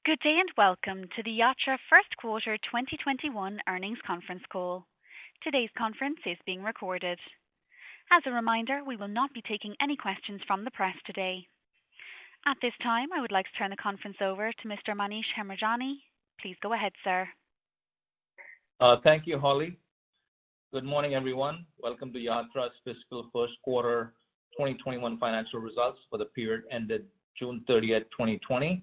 Good day and welcome to the Yatra First Quarter 2021 Earnings Conference Call. Today's conference is being recorded. As a reminder, we will not be taking any questions from the press today. At this time, I would like to turn the conference over to Mr. Manish Hemrajani. Please go ahead, sir. Thank you, Holly. Good morning, everyone. Welcome to Yatra's fiscal first quarter 2021 financial results for the period ended June 30th, 2020.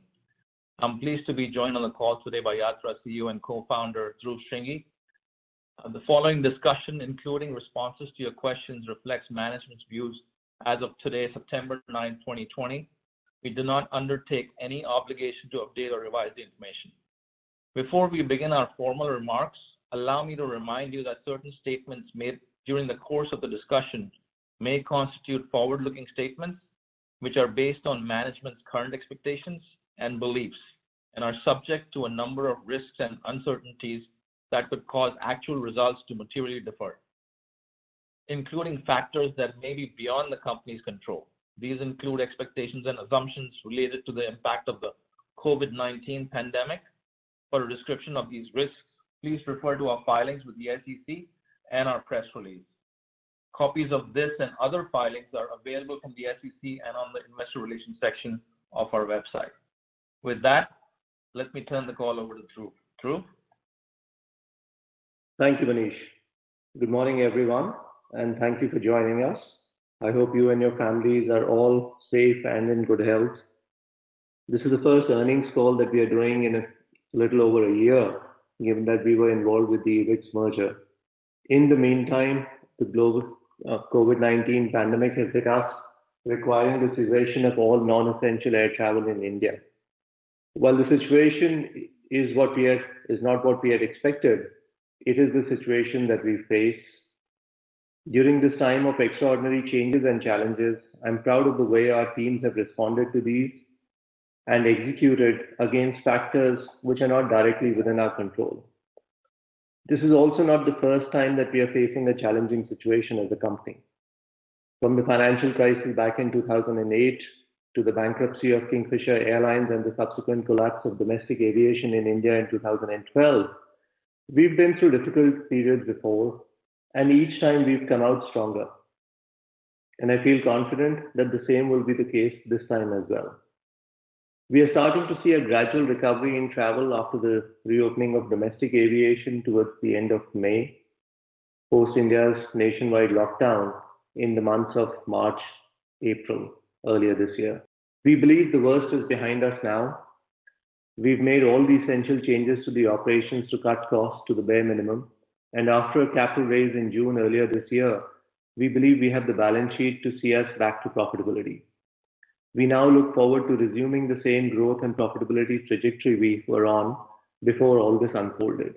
I'm pleased to be joined on the call today by Yatra CEO and co-founder Dhruv Shringi. The following discussion, including responses to your questions, reflects management's views as of today, September 9, 2020. We do not undertake any obligation to update or revise the information. Before we begin our formal remarks, allow me to remind you that certain statements made during the course of the discussion may constitute forward-looking statements, which are based on management's current expectations and beliefs and are subject to a number of risks and uncertainties that could cause actual results to materially differ, including factors that may be beyond the company's control. These include expectations and assumptions related to the impact of the COVID-19 pandemic. For a description of these risks, please refer to our filings with the SEC and our press release. Copies of this and other filings are available from the SEC and on the Investor Relations section of our website. With that, let me turn the call over to Dhruv. Dhruv? Thank you, Manish. Good morning, everyone, and thank you for joining us. I hope you and your families are all safe and in good health. This is the first earnings call that we are doing in a little over a year, given that we were involved with the Wix merger. In the meantime, the global COVID-19 pandemic has hit us, requiring the cessation of all non-essential air travel in India. While the situation is not what we had expected, it is the situation that we face. During this time of extraordinary changes and challenges, I'm proud of the way our teams have responded to these and executed against factors which are not directly within our control. This is also not the first time that we are facing a challenging situation as a company. From the financial crisis back in 2008 to the bankruptcy of Kingfisher Airlines and the subsequent collapse of domestic aviation in India in 2012, we've been through difficult periods before, and each time we've come out stronger. And I feel confident that the same will be the case this time as well. We are starting to see a gradual recovery in travel after the reopening of domestic aviation towards the end of May, post India's nationwide lockdown in the months of March, April, earlier this year. We believe the worst is behind us now. We've made all the essential changes to the operations to cut costs to the bare minimum. And after a capital raise in June earlier this year, we believe we have the balance sheet to see us back to profitability. We now look forward to resuming the same growth and profitability trajectory we were on before all this unfolded.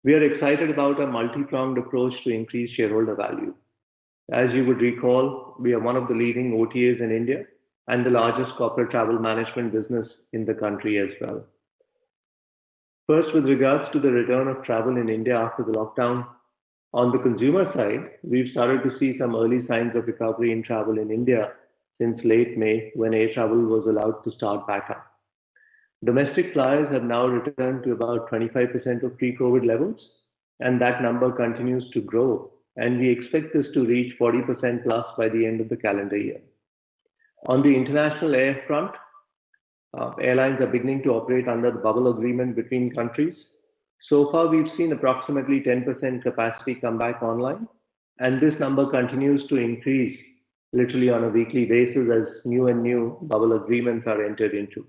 We are excited about our multi-pronged approach to increase shareholder value. As you would recall, we are one of the leading OTAs in India and the largest corporate travel management business in the country as well. First, with regards to the return of travel in India after the lockdown, on the consumer side, we've started to see some early signs of recovery in travel in India since late May, when air travel was allowed to start back up. Domestic flyers have now returned to about 25% of pre-COVID levels, and that number continues to grow, and we expect this to reach 40% plus by the end of the calendar year. On the international air front, airlines are beginning to operate under the bubble agreement between countries. So far, we've seen approximately 10% capacity come back online, and this number continues to increase literally on a weekly basis as new bubble agreements are entered into.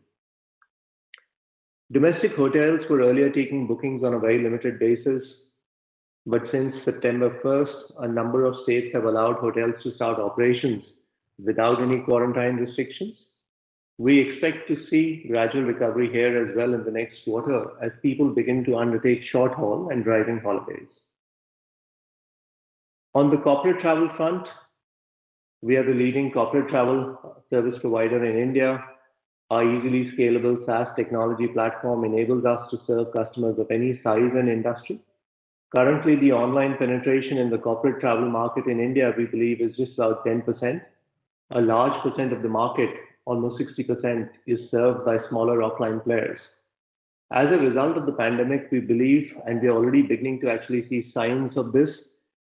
Domestic hotels were earlier taking bookings on a very limited basis, but since September 1st, a number of states have allowed hotels to start operations without any quarantine restrictions. We expect to see gradual recovery here as well in the next quarter as people begin to undertake short haul and driving holidays. On the corporate travel front, we are the leading corporate travel service provider in India. Our easily scalable SaaS technology platform enables us to serve customers of any size and industry. Currently, the online penetration in the corporate travel market in India, we believe, is just about 10%. A large percent of the market almost 60%, is served by smaller offline players. As a result of the pandemic, we believe, and we're already beginning to actually see signs of this,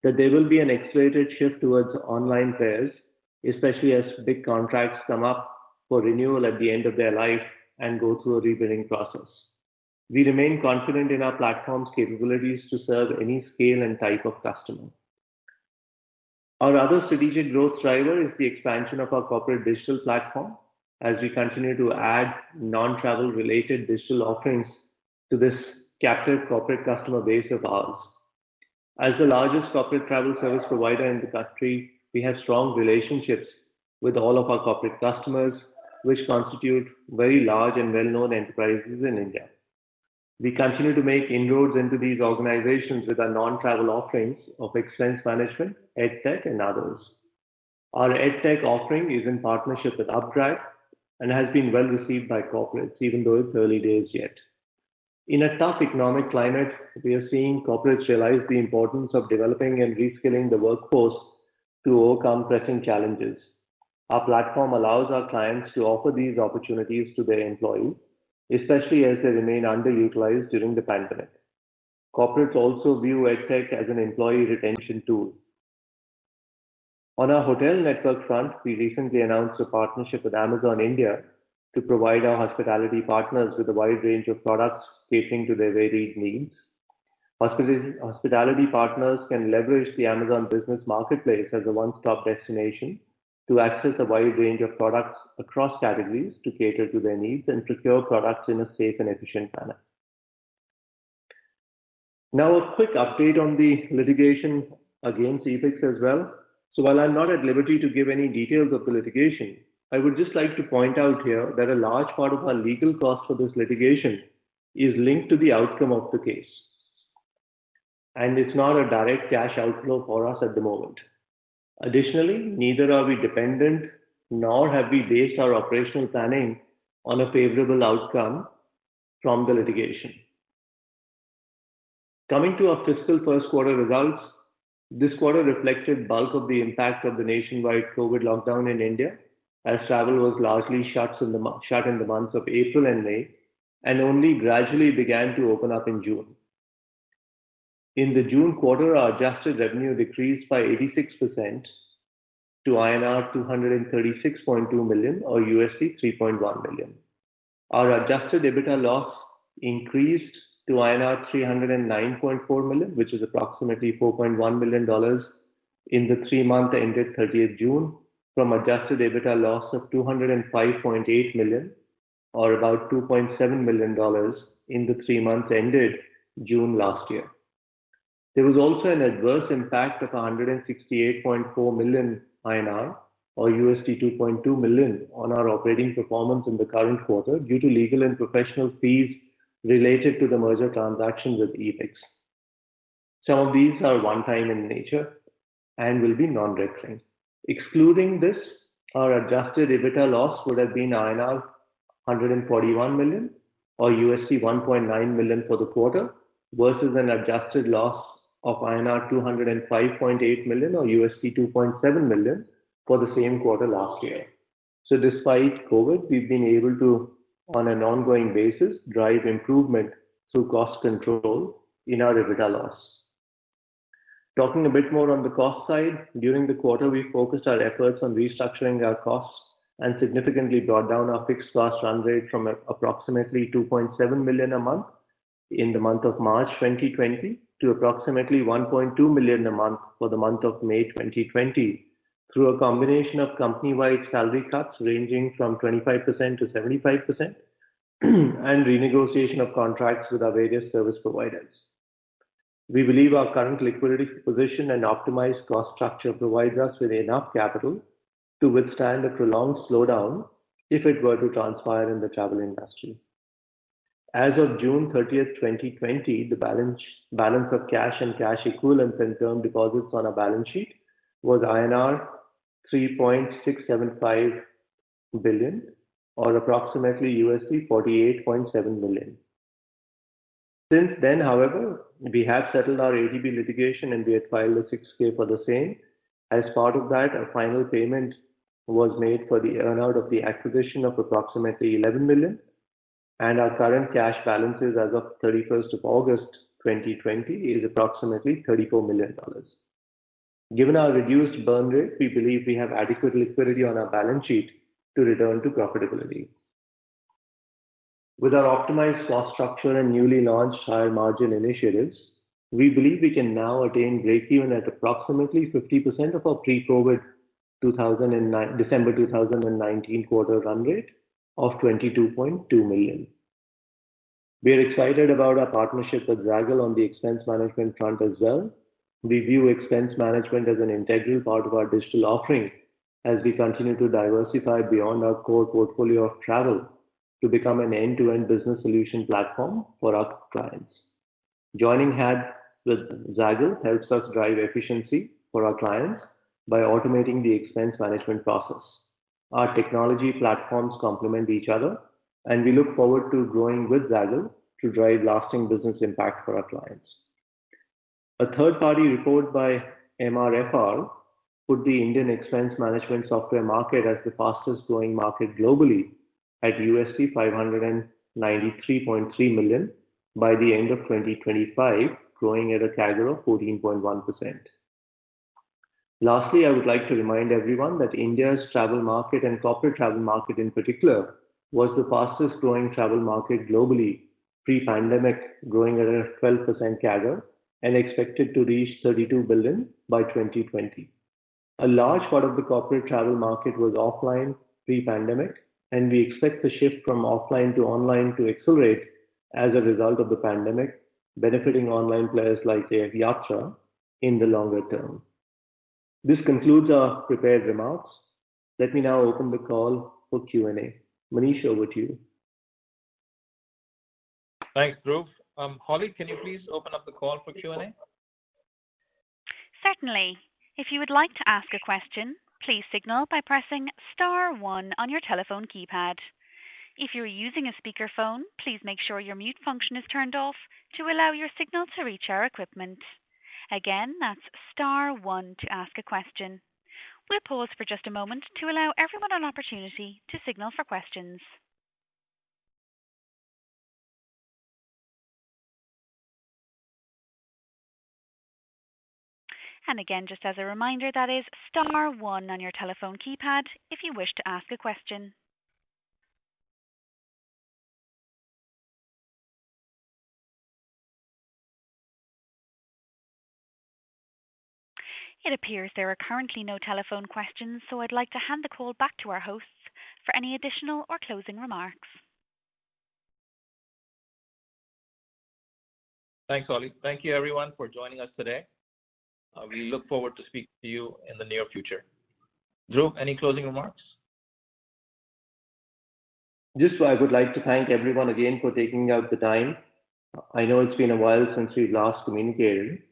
that there will be an accelerated shift towards online players, especially as big contracts come up for renewal at the end of their life and go through a rebidding process. We remain confident in our platform's capabilities to serve any scale and type of customer. Our other strategic growth driver is the expansion of our corporate digital platform as we continue to add non-travel related digital offerings to this captive corporate customer base of ours. As the largest corporate travel service provider in the country, we have strong relationships with all of our corporate customers, which constitute very large and well-known enterprises in India. We continue to make inroads into these organizations with our non-travel offerings of expense management, EdTech, and others. Our EdTech offering is in partnership with Upgrad and has been well received by corporates, even though it's early days yet. In a tough economic climate, we are seeing corporates realize the importance of developing and reskilling the workforce to overcome pressing challenges. Our platform allows our clients to offer these opportunities to their employees, especially as they remain underutilized during the pandemic. Corporates also view EdTech as an employee retention tool. On our hotel network front, we recently announced a partnership with Amazon India to provide our hospitality partners with a wide range of products catering to their varied needs. Hospitality partners can leverage the Amazon Business Marketplace as a one-stop destination to access a wide range of products across categories to cater to their needs and procure products in a safe and efficient manner. Now, a quick update on the litigation against Epix as well. So while I'm not at liberty to give any details of the litigation, I would just like to point out here that a large part of our legal cost for this litigation is linked to the outcome of the case. And it's not a direct cash outflow for us at the moment. Additionally, neither are we dependent nor have we based our operational planning on a favorable outcome from the litigation. Coming to our fiscal first quarter results, this quarter reflected bulk of the impact of the nationwide COVID lockdown in India, as travel was largely shut in the months of April and May, and only gradually began to open up in June. In the June quarter, our adjusted revenue decreased by 86% to INR 236.2 million or USD 3.1 million. Our adjusted EBITDA loss increased to INR 309.4 million, which is approximately $4.1 million in the 3 month ended 30th June, from adjusted EBITDA loss of 205.8 million or about $2.7 million in the 3 months ended June last year. There was also an adverse impact of 168.4 million INR or USD 2.2 million on our operating performance in the current quarter due to legal and professional fees related to the merger transaction with Epix. Some of these are one-time in nature and will be non-recurring. Excluding this, our adjusted EBITDA loss would have been INR 141 million or USD 1.9 million for the quarter versus an adjusted loss of INR 205.8 million or USD 2.7 million for the same quarter last year. So despite COVID, we've been able to, on an ongoing basis, drive improvement through cost control in our EBITDA loss. Talking a bit more on the cost side, during the quarter, we focused our efforts on restructuring our costs and significantly brought down our fixed cost run rate from approximately 2.7 million a month in the month of March 2020 to approximately 1.2 million a month for the month of May 2020 through a combination of company-wide salary cuts ranging from 25% to 75% and renegotiation of contracts with our various service providers. We believe our current liquidity position and optimized cost structure provides us with enough capital to withstand a prolonged slowdown if it were to transpire in the travel industry. As of June 30th, 2020, the balance of cash and cash equivalents and term deposits on our balance sheet was INR 3.675 billion or approximately USD 48.7 million. Since then, however, we have settled our ATB litigation and we had filed a 6K for the same. As part of that, a final payment was made for the earnout of the acquisition of approximately 11 million, and our current cash balances as of 31st of August 2020 is approximately $34 million. Given our reduced burn rate, we believe we have adequate liquidity on our balance sheet to return to profitability. With our optimized cost structure and newly launched higher margin initiatives, we believe we can now attain break-even at approximately 50% of our pre-COVID December 2019 quarter run rate of 22.2 million. We are excited about our partnership with Zaggle on the expense management front as well. We view expense management as an integral part of our digital offering as we continue to diversify beyond our core portfolio of travel to become an end-to-end business solution platform for our clients. Joining hands with Zaggle helps us drive efficiency for our clients by automating the expense management process. Our technology platforms complement each other, and we look forward to growing with Zaggle to drive lasting business impact for our clients. A third-party report by MRFR put the Indian expense management software market as the fastest growing market globally at USD 593.3 million by the end of 2025, growing at a CAGR of 14.1%. Lastly, I would like to remind everyone that India's travel market and corporate travel market in particular was the fastest growing travel market globally pre-pandemic, growing at a 12% CAGR and expected to reach 32 billion by 2020. A large part of the corporate travel market was offline pre-pandemic, and we expect the shift from offline to online to accelerate as a result of the pandemic, benefiting online players like Yatra in the longer term. This concludes our prepared remarks. Let me now open the call for Q&A. Manish, over to you. Thanks, Dhruv. Holly, can you please open up the call for Q&A? Certainly. If you would like to ask a question, please signal by pressing *1 on your telephone keypad. If you're using a speakerphone, please make sure your mute function is turned off to allow your signal to reach our equipment. Again, that's *1 to ask a question. We'll pause for just a moment to allow everyone an opportunity to signal for questions. And again, just as a reminder, that is *1 on your telephone keypad if you wish to ask a question. It appears there are currently no telephone questions, so I'd like to hand the call back to our hosts for any additional or closing remarks. Thanks, Holly. Thank you, everyone, for joining us today. We look forward to speaking to you in the near future. Dhruv, any closing remarks? I would like to thank everyone again for taking out the time. I know it's been a while since we've last communicated.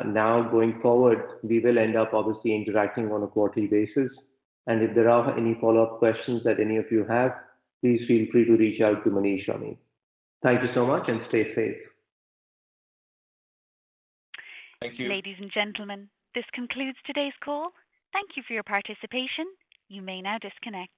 Now going forward, we will end up obviously interacting on a quarterly basis. And if there are any follow-up questions that any of you have, please feel free to reach out to Manish or me. Thank you so much and stay safe. Thank you. Ladies and gentlemen, this concludes today's call. Thank you for your participation. You may now disconnect.